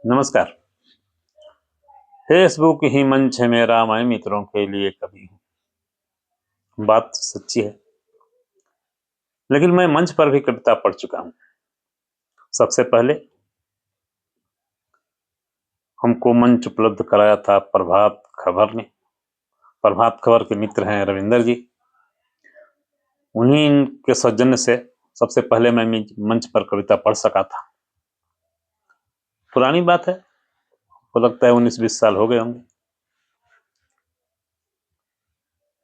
नमस्कार। फेसबुक ही मंच है मेरा, मैं मित्रों के लिए कभी हूँ। बात सच्ची है, लेकिन मैं मंच पर भी कविता पढ़ चुका हूँ। सबसे पहले हमको मंच उपलब्ध कराया था प्रभात खबर ने। प्रभात खबर के मित्र हैं रविंदर जी। उन्हीं के सौजन्य से सबसे पहले मैं मंच पर कविता पढ़ सका था। पुरानी बात है, तो लगता है 19-20 साल हो गए होंगे।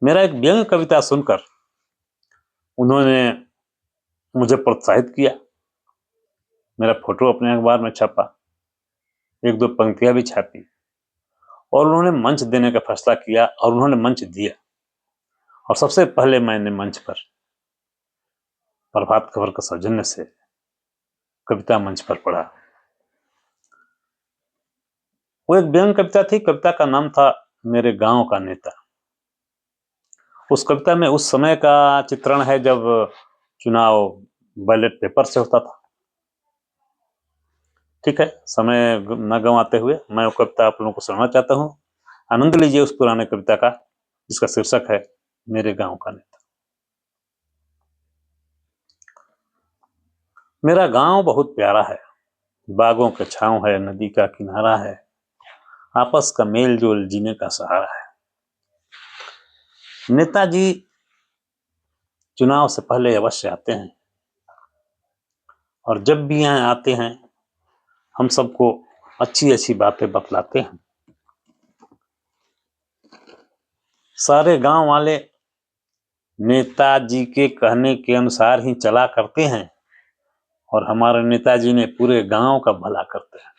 मेरा एक व्यंग्य कविता सुनकर उन्होंने मुझे प्रोत्साहित किया। मेरा फोटो अपने अखबार में छपा, 1-2 पंक्तियां भी छापी और उन्होंने मंच देने का फैसला किया और उन्होंने मंच दिया। और सबसे पहले मैंने मंच पर प्रभात खबर के सौजन्य से कविता मंच पर पढ़ा। वो एक व्यंग्य कविता थी। कविता का नाम था मेरे गांव का नेता। उस कविता में उस समय का चित्रण है जब चुनाव बैलेट पेपर से होता था। ठीक है, समय न गंवाते हुए मैं वो कविता आप लोगों को सुनाना चाहता हूँ। आनंद लीजिए उस पुराने कविता का, जिसका शीर्षक है मेरे गांव का नेता। मेरा गांव बहुत प्यारा है, बागों का छांव है, नदी का किनारा है, आपस का मेल जोल जीने का सहारा है। नेताजी चुनाव से पहले अवश्य आते हैं और जब भी यहाँ आते हैं हम सबको अच्छी अच्छी बातें बतलाते हैं। सारे गांव वाले नेताजी के कहने के अनुसार ही चला करते हैं और हमारे नेताजी ने पूरे गांव का भला करते हैं।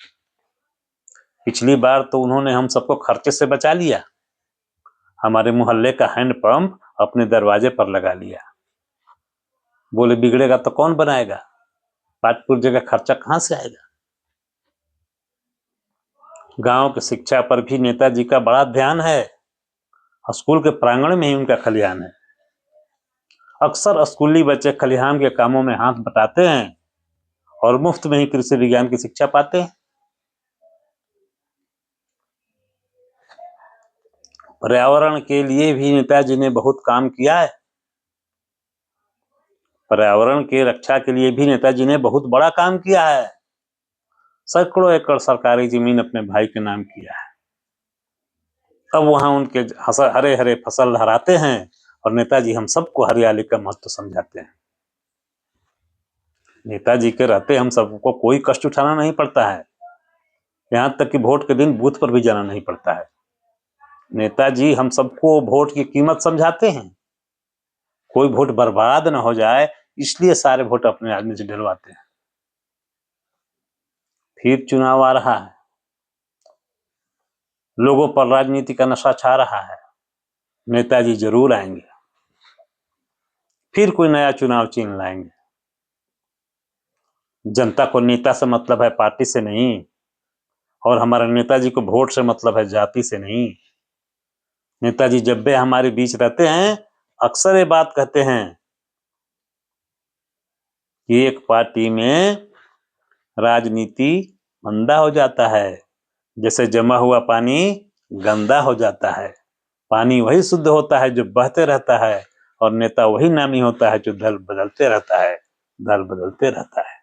पिछली बार तो उन्होंने हम सबको खर्चे से बचा लिया, हमारे मोहल्ले का हैंडपंप अपने दरवाजे पर लगा लिया। बोले बिगड़ेगा तो कौन बनाएगा, पाटपुर जगह खर्चा कहां से आएगा। गांव की शिक्षा पर भी नेताजी का बड़ा ध्यान है। स्कूल के प्रांगण में ही उनका खलिहान है। अक्सर स्कूली बच्चे खलिहान के कामों में हाथ बटाते हैं और मुफ्त में ही कृषि विज्ञान की शिक्षा पाते हैं। पर्यावरण के लिए भी नेताजी ने बहुत काम किया है। पर्यावरण की रक्षा के लिए भी नेताजी ने बहुत बड़ा काम किया है। सैकड़ों एकड़ सरकारी जमीन अपने भाई के नाम किया है। अब वहां उनके हरे हरे फसल लहराते हैं और नेताजी हम सबको हरियाली का महत्व समझाते हैं। नेताजी के रहते हम सबको कोई कष्ट उठाना नहीं पड़ता है, यहां तक कि वोट के दिन बूथ पर भी जाना नहीं पड़ता है। नेताजी हम सबको वोट की कीमत समझाते हैं। कोई वोट बर्बाद न हो जाए इसलिए सारे वोट अपने आदमी से डलवाते हैं। फिर चुनाव आ रहा है, लोगों पर राजनीति का नशा छा रहा है, नेताजी जरूर आएंगे, फिर कोई नया चुनाव चिन्ह लाएंगे। जनता को नेता से मतलब है, पार्टी से नहीं। और हमारे नेताजी को वोट से मतलब है, जाति से नहीं। नेताजी जब भी हमारे बीच रहते हैं अक्सर ये बात कहते हैं कि एक पार्टी में राजनीति मंदा हो जाता है, जैसे जमा हुआ पानी गंदा हो जाता है। पानी वही शुद्ध होता है जो बहते रहता है और नेता वही नामी होता है जो दल बदलते रहता है।